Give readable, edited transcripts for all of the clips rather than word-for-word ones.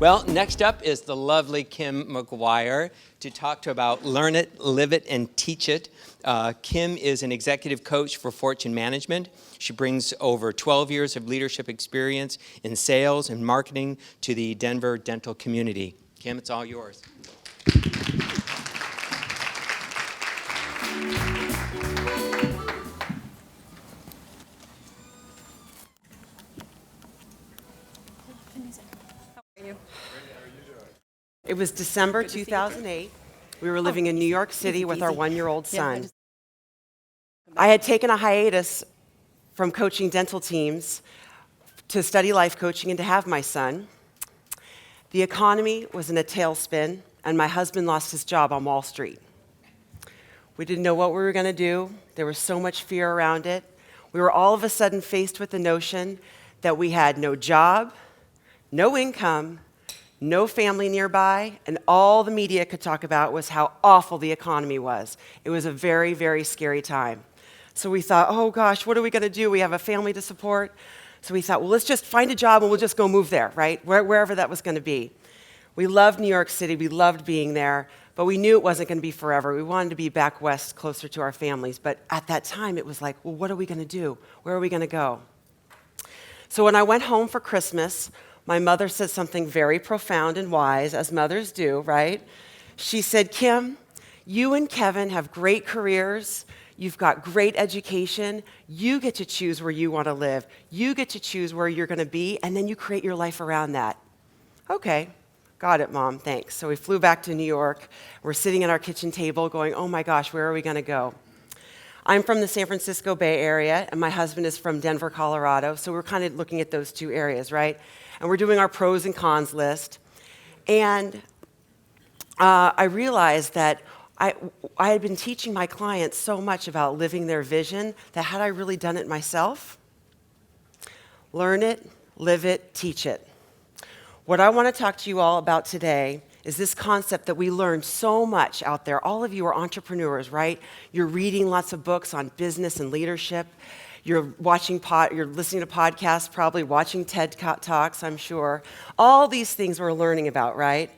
Well, next up is the lovely Kim McGuire to talk to about Learn It, Live It, and Teach It. Kim is an executive coach for Fortune Management. She brings over 12 years of leadership experience in sales and marketing to the Denver dental community. Kim, it's all yours. It was December 2008. We were living in New York City with our one-year-old son. I had taken a hiatus from coaching dental teams to study life coaching and to have my son. The economy was in a tailspin, and my husband lost his job on Wall Street. We didn't know what we were going to do. There was so much fear around it. We were all of a sudden faced with the notion that we had no job, no income, no family nearby, and all the media could talk about was how awful the economy was. It was a very, very scary time. So we thought, oh gosh, what are we going to do? We have a family to support. So we thought, well, let's just find a job and we'll just go move there, right? Wherever that was going to be. We loved New York City. We loved being there, but we knew it wasn't going to be forever. We wanted to be back west, closer to our families. But at that time, it was like, well, what are we going to do? Where are we going to go? So when I went home for Christmas, my mother said something very profound and wise, as mothers do, right? She said, Kim, you and Kevin have great careers. You've got great education. You get to choose where you want to live. You get to choose where you're going to be, and then you create your life around that. Okay, got it, Mom, thanks. So we flew back to New York. We're sitting at our kitchen table going, oh my gosh, where are we going to go? I'm from the San Francisco Bay Area, and my husband is from Denver, Colorado, so we're kind of looking at those two areas, right? And we're doing our pros and cons list. And I realized that I had been teaching my clients so much about living their vision that had I really done it myself? Learn it, live it, teach it. What I want to talk to you all about today is this concept that we learn so much out there. All of you are entrepreneurs, right? You're reading lots of books on business and leadership. You're listening to podcasts, probably watching TED Talks, I'm sure. All these things we're learning about, right?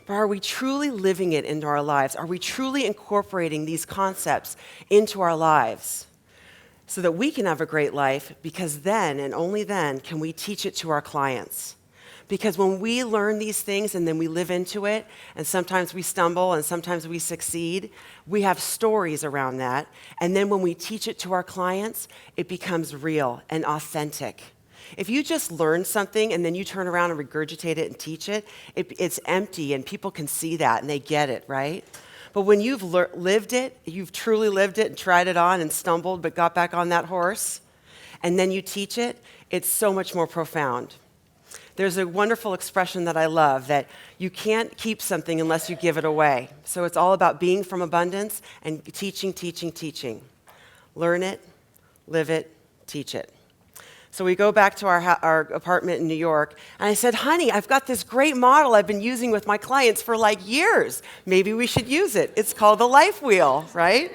But are we truly living it into our lives? Are we truly incorporating these concepts into our lives so that we can have a great life? Because then, and only then, can we teach it to our clients. Because when we learn these things and then we live into it, and sometimes we stumble and sometimes we succeed, we have stories around that. And then when we teach it to our clients, it becomes real and authentic. If you just learn something and then you turn around and regurgitate it and teach it, it's empty and people can see that and they get it, right? But when you've lived it, you've truly lived it and tried it on and stumbled but got back on that horse, and then you teach it, it's so much more profound. There's a wonderful expression that I love, that you can't keep something unless you give it away. So it's all about being from abundance and teaching, teaching, teaching. Learn it, live it, teach it. So we go back to our apartment in New York, and I said, honey, I've got this great model I've been using with my clients for like years. Maybe we should use it. It's called the life wheel, right?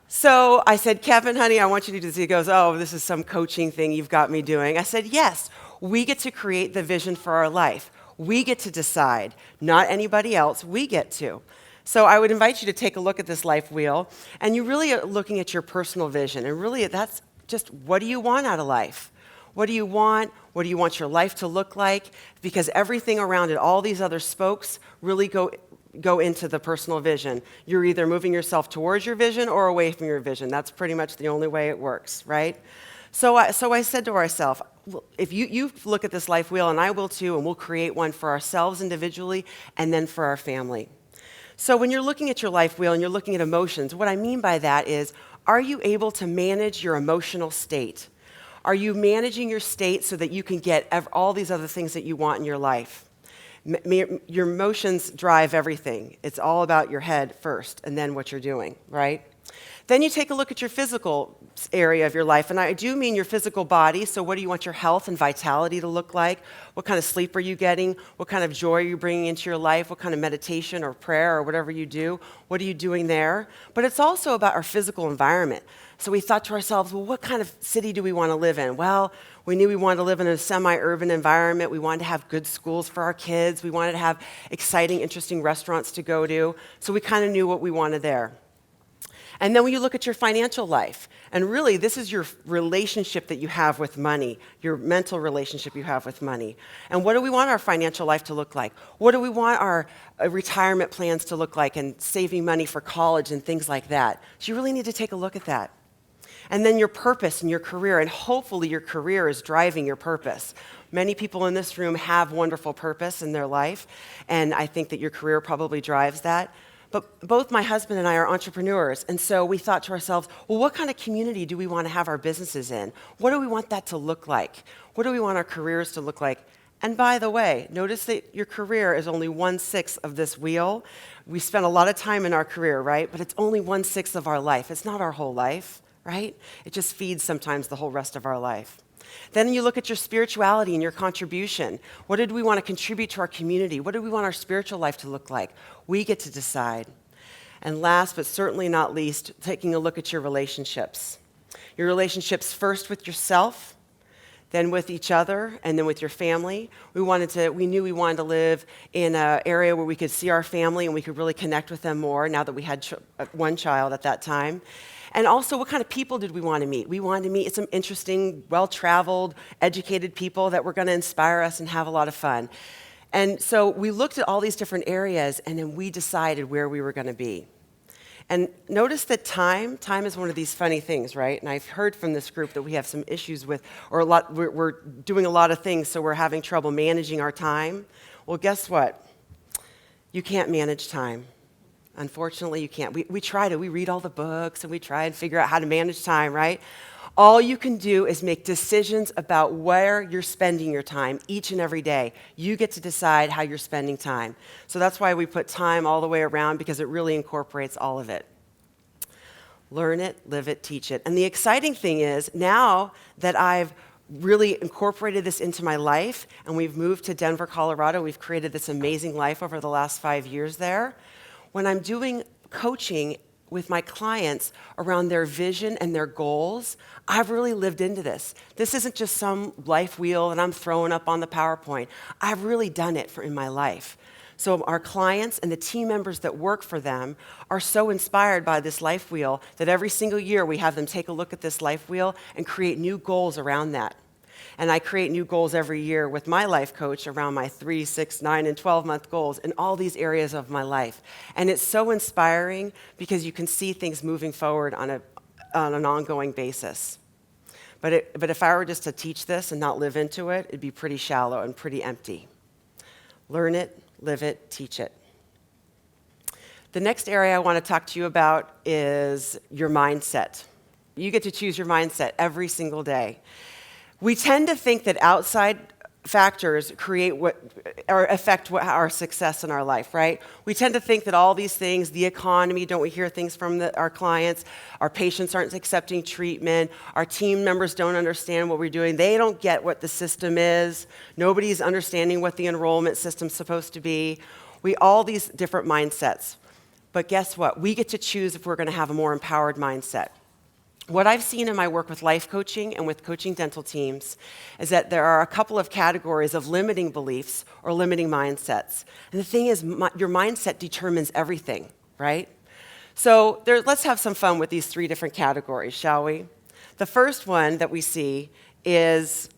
So I said, Kevin, honey, I want you to do this. He goes, oh, this is some coaching thing you've got me doing. I said, yes. We get to create the vision for our life. We get to decide, not anybody else. We get to. So I would invite you to take a look at this life wheel, and you really are looking at your personal vision. And really, that's just, what do you want out of life? What do you want? What do you want your life to look like? Because everything around it, all these other spokes, really go into the personal vision. You're either moving yourself towards your vision or away from your vision. That's pretty much the only way it works, right? So I said to ourselves, if you look at this life wheel, and I will too, and we'll create one for ourselves individually and then for our family. So when you're looking at your life wheel and you're looking at emotions, what I mean by that is, are you able to manage your emotional state? Are you managing your state so that you can get all these other things that you want in your life? Your emotions drive everything. It's all about your head first and then what you're doing, right? Then you take a look at your physical area of your life, and I do mean your physical body. So what do you want your health and vitality to look like? What kind of sleep are you getting? What kind of joy are you bringing into your life? What kind of meditation or prayer or whatever you do? What are you doing there? But it's also about our physical environment. So we thought to ourselves, well, what kind of city do we want to live in? Well, we knew we wanted to live in a semi-urban environment. We wanted to have good schools for our kids. We wanted to have exciting, interesting restaurants to go to. So we kind of knew what we wanted there. And then when you look at your financial life, and really this is your relationship that you have with money, your mental relationship you have with money. And what do we want our financial life to look like? What do we want our retirement plans to look like, and saving money for college and things like that? So you really need to take a look at that. And then your purpose and your career, and hopefully your career is driving your purpose. Many people in this room have wonderful purpose in their life, and I think that your career probably drives that. But both my husband and I are entrepreneurs, and so we thought to ourselves, well, what kind of community do we want to have our businesses in? What do we want that to look like? What do we want our careers to look like? And by the way, notice that your career is only 1/6 of this wheel. We spend a lot of time in our career, right? But it's only 1/6 of our life. It's not our whole life, right? It just feeds sometimes the whole rest of our life. Then you look at your spirituality and your contribution. What did we want to contribute to our community? What do we want our spiritual life to look like? We get to decide. And last, but certainly not least, taking a look at your relationships. Your relationships first with yourself, then with each other, and then with your family. We knew we wanted to live in an area where we could see our family and we could really connect with them more now that we had one child at that time. And also, what kind of people did we want to meet? We wanted to meet some interesting, well-traveled, educated people that were going to inspire us and have a lot of fun. And so we looked at all these different areas, and then we decided where we were going to be. And notice that time is one of these funny things, right? And I've heard from this group that we have some issues with, or we're doing a lot of things, so we're having trouble managing our time. Well, guess what? You can't manage time. Unfortunately, you can't. We try to. We read all the books, and we try and figure out how to manage time, right? All you can do is make decisions about where you're spending your time each and every day. You get to decide how you're spending time. So that's why we put time all the way around, because it really incorporates all of it. Learn it, live it, teach it. And the exciting thing is, now that I've really incorporated this into my life, and we've moved to Denver, Colorado, we've created this amazing life over the last 5 years there. When I'm doing coaching with my clients around their vision and their goals, I've really lived into this. This isn't just some life wheel that I'm throwing up on the PowerPoint. I've really done it in my life. So our clients and the team members that work for them are so inspired by this life wheel that every single year we have them take a look at this life wheel and create new goals around that. And I create new goals every year with my life coach around my 3, 6, 9, and 12-month goals in all these areas of my life. And it's so inspiring because you can see things moving forward on an ongoing basis. But if I were just to teach this and not live into it, it'd be pretty shallow and pretty empty. Learn it, live it, teach it. The next area I want to talk to you about is your mindset. You get to choose your mindset every single day. We tend to think that outside factors affect our success in our life, right? We tend to think that all these things, the economy, don't we hear things from our clients? Our patients aren't accepting treatment. Our team members don't understand what we're doing. They don't get what the system is. Nobody's understanding what the enrollment system's supposed to be. All these different mindsets. But guess what? We get to choose if we're going to have a more empowered mindset. What I've seen in my work with life coaching and with coaching dental teams is that there are a couple of categories of limiting beliefs or limiting mindsets. And the thing is, your mindset determines everything, right? So let's have some fun with these 3 different categories, shall we? The first one that we see is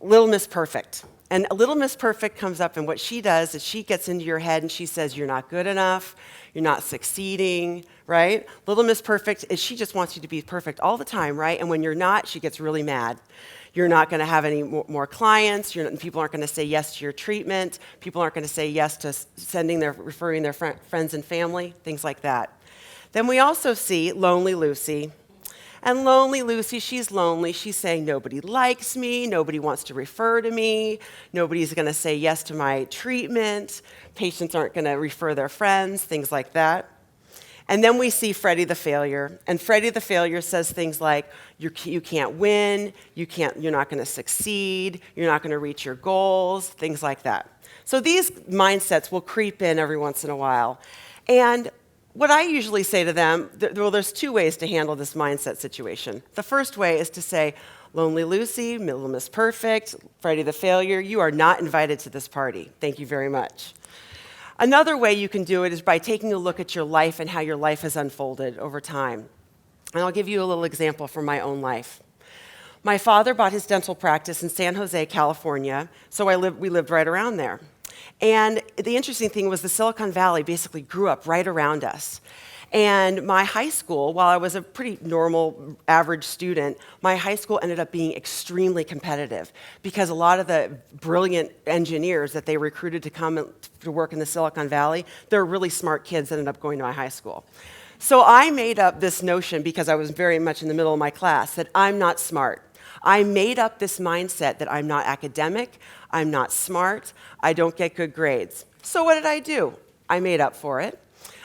Little Miss Perfect. And Little Miss Perfect comes up, and what she does is she gets into your head and she says, you're not good enough, you're not succeeding, right? Little Miss Perfect she just wants you to be perfect all the time, right? And when you're not, she gets really mad. You're not going to have any more clients. People aren't going to say yes to your treatment. People aren't going to say yes to referring their friends and family, things like that. Then we also see Lonely Lucy. And Lonely Lucy, she's lonely. She's saying, nobody likes me. Nobody wants to refer to me. Nobody's going to say yes to my treatment. Patients aren't going to refer their friends, things like that. And then we see Freddie the failure. And Freddie the failure says things like, you can't win, you're not going to succeed, you're not going to reach your goals, things like that. So these mindsets will creep in every once in a while. And what I usually say to them, there's two ways to handle this mindset situation. The first way is to say, Lonely Lucy, Little Miss Perfect, Freddie the failure, you are not invited to this party. Thank you very much. Another way you can do it is by taking a look at your life and how your life has unfolded over time. And I'll give you a little example from my own life. My father bought his dental practice in San Jose, California, so we lived right around there. And the interesting thing was the Silicon Valley basically grew up right around us. And my high school, while I was a pretty normal, average student, my high school ended up being extremely competitive because a lot of the brilliant engineers that they recruited to come to work in the Silicon Valley, they're really smart kids that ended up going to my high school. So I made up this notion, because I was very much in the middle of my class, that I'm not smart. I made up this mindset that I'm not academic, I'm not smart, I don't get good grades. So what did I do? I made up for it.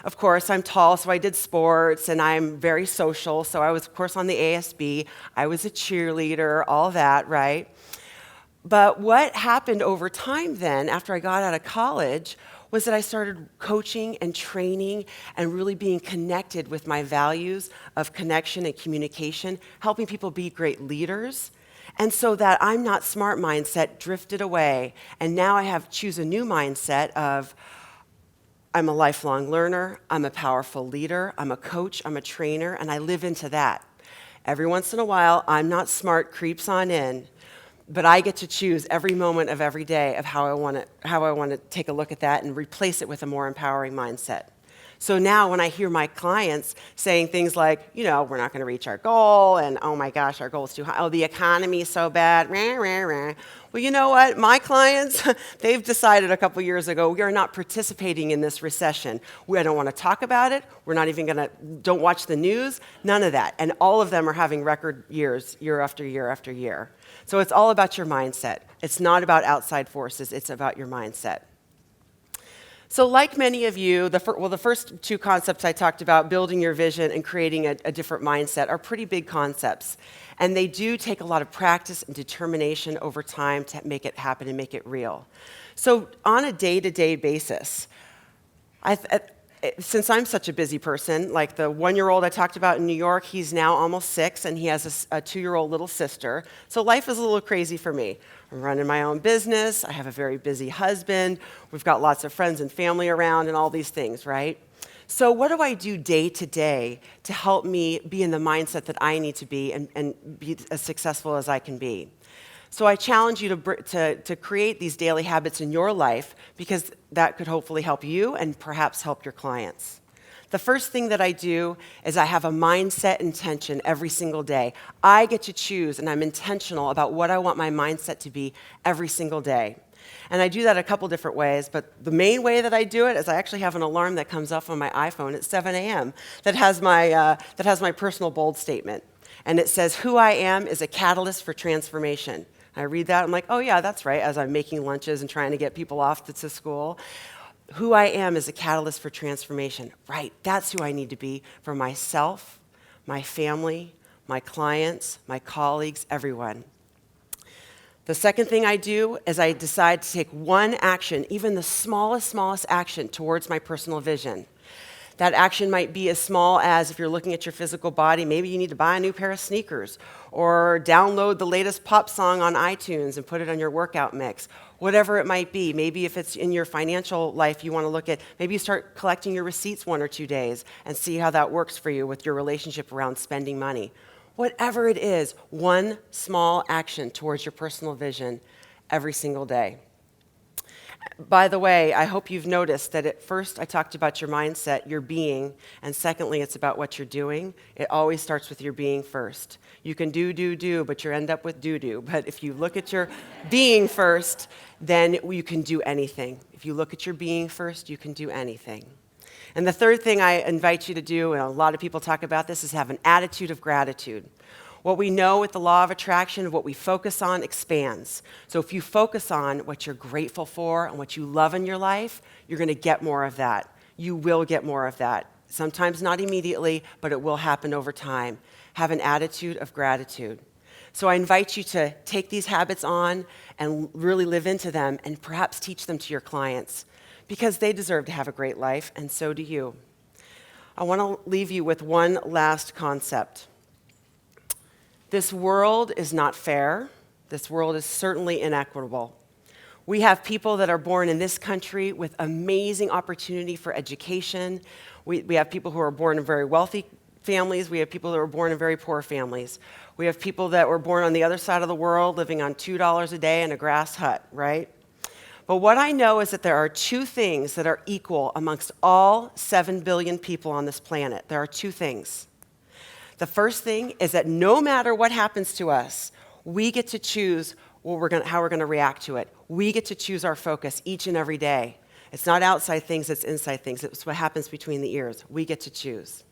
Of course, I'm tall, so I did sports, and I'm very social, so I was, of course, on the ASB. I was a cheerleader, all that, right? But what happened over time then, after I got out of college, was that I started coaching and training and really being connected with my values of connection and communication, helping people be great leaders. And so that I'm not smart mindset drifted away, and now I choose a new mindset of, I'm a lifelong learner, I'm a powerful leader, I'm a coach, I'm a trainer, and I live into that. Every once in a while, I'm not smart creeps on in, but I get to choose every moment of every day of how I want to take a look at that and replace it with a more empowering mindset. So now when I hear my clients saying things like, we're not going to reach our goal, and oh my gosh, our goal is too high, oh, the economy is so bad, rah, rah, rah. Well, you know what? My clients, they've decided a couple years ago, we are not participating in this recession. We don't want to talk about it. We're not even don't watch the news, none of that. And all of them are having record years, year after year after year. So it's all about your mindset. It's not about outside forces, it's about your mindset. So like many of you, the first two concepts I talked about, building your vision and creating a different mindset, are pretty big concepts. And they do take a lot of practice and determination over time to make it happen and make it real. So on a day-to-day basis, since I'm such a busy person, like the 1-year-old I talked about in New York, he's now almost 6, and he has a 2-year-old little sister. So life is a little crazy for me. I'm running my own business. I have a very busy husband. We've got lots of friends and family around and all these things, right? So what do I do day to day to help me be in the mindset that I need to be and be as successful as I can be? So I challenge you to create these daily habits in your life, because that could hopefully help you and perhaps help your clients. The first thing that I do is I have a mindset intention every single day. I get to choose, and I'm intentional about what I want my mindset to be every single day. And I do that a couple different ways, but the main way that I do it is I actually have an alarm that comes off on my iPhone at 7 a.m. that has my personal bold statement. And it says, "Who I am is a catalyst for transformation." I read that, I'm like, oh yeah, that's right, as I'm making lunches and trying to get people off to school. Who I am is a catalyst for transformation. Right, that's who I need to be for myself, my family, my clients, my colleagues, everyone. The second thing I do is I decide to take one action, even the smallest action towards my personal vision. That action might be as small as, if you're looking at your physical body, maybe you need to buy a new pair of sneakers, or download the latest pop song on iTunes and put it on your workout mix. Whatever it might be. Maybe if it's in your financial life, you want to look at, maybe you start collecting your receipts 1 or 2 days and see how that works for you with your relationship around spending money. Whatever it is, one small action towards your personal vision every single day. By the way, I hope you've noticed that at first I talked about your mindset, your being, and secondly, it's about what you're doing. It always starts with your being first. You can do, but you end up with do. But if you look at your being first, then you can do anything. If you look at your being first, you can do anything. And the third thing I invite you to do, and a lot of people talk about this, is have an attitude of gratitude. What we know with the law of attraction, what we focus on expands. So if you focus on what you're grateful for and what you love in your life, you're going to get more of that. You will get more of that. Sometimes not immediately, but it will happen over time. Have an attitude of gratitude. So I invite you to take these habits on and really live into them and perhaps teach them to your clients because they deserve to have a great life, and so do you. I want to leave you with one last concept. This world is not fair. This world is certainly inequitable. We have people that are born in this country with amazing opportunity for education. We have people who are born in very wealthy families. We have people that were born in very poor families. We have people that were born on the other side of the world living on $2 a day in a grass hut, right? But what I know is that there are two things that are equal amongst all 7 billion people on this planet. There are two things. The first thing is that no matter what happens to us, we get to choose how we're going to react to it. We get to choose our focus each and every day. It's not outside things, it's inside things. It's what happens between the ears. We get to choose.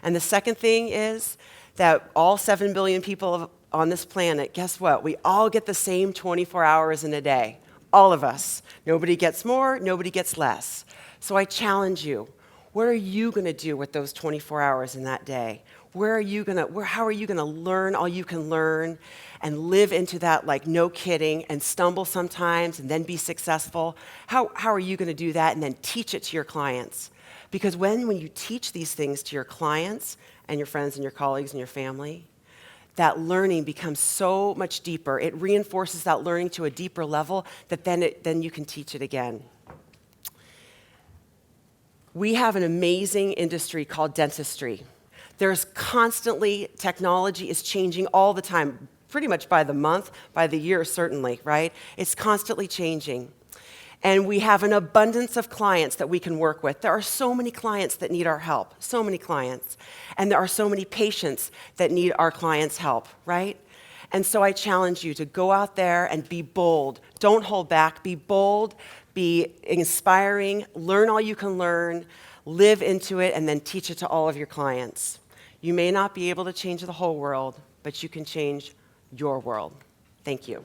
And the second thing is that all 7 billion people on this planet, guess what? We all get the same 24 hours in a day. All of us. Nobody gets more, nobody gets less. So I challenge you. What are you going to do with those 24 hours in that day? How are you going to learn all you can learn and live into that like no kidding and stumble sometimes and then be successful? How are you going to do that and then teach it to your clients? Because when you teach these things to your clients and your friends and your colleagues and your family, that learning becomes so much deeper. It reinforces that learning to a deeper level that then you can teach it again. We have an amazing industry called dentistry. There's constantly, technology is changing all the time, pretty much by the month, by the year certainly, right? It's constantly changing. And we have an abundance of clients that we can work with. There are so many clients that need our help, so many clients. And there are so many patients that need our clients' help, right? And so I challenge you to go out there and be bold. Don't hold back. Be bold, be inspiring, learn all you can learn, live into it, and then teach it to all of your clients. You may not be able to change the whole world, but you can change your world. Thank you.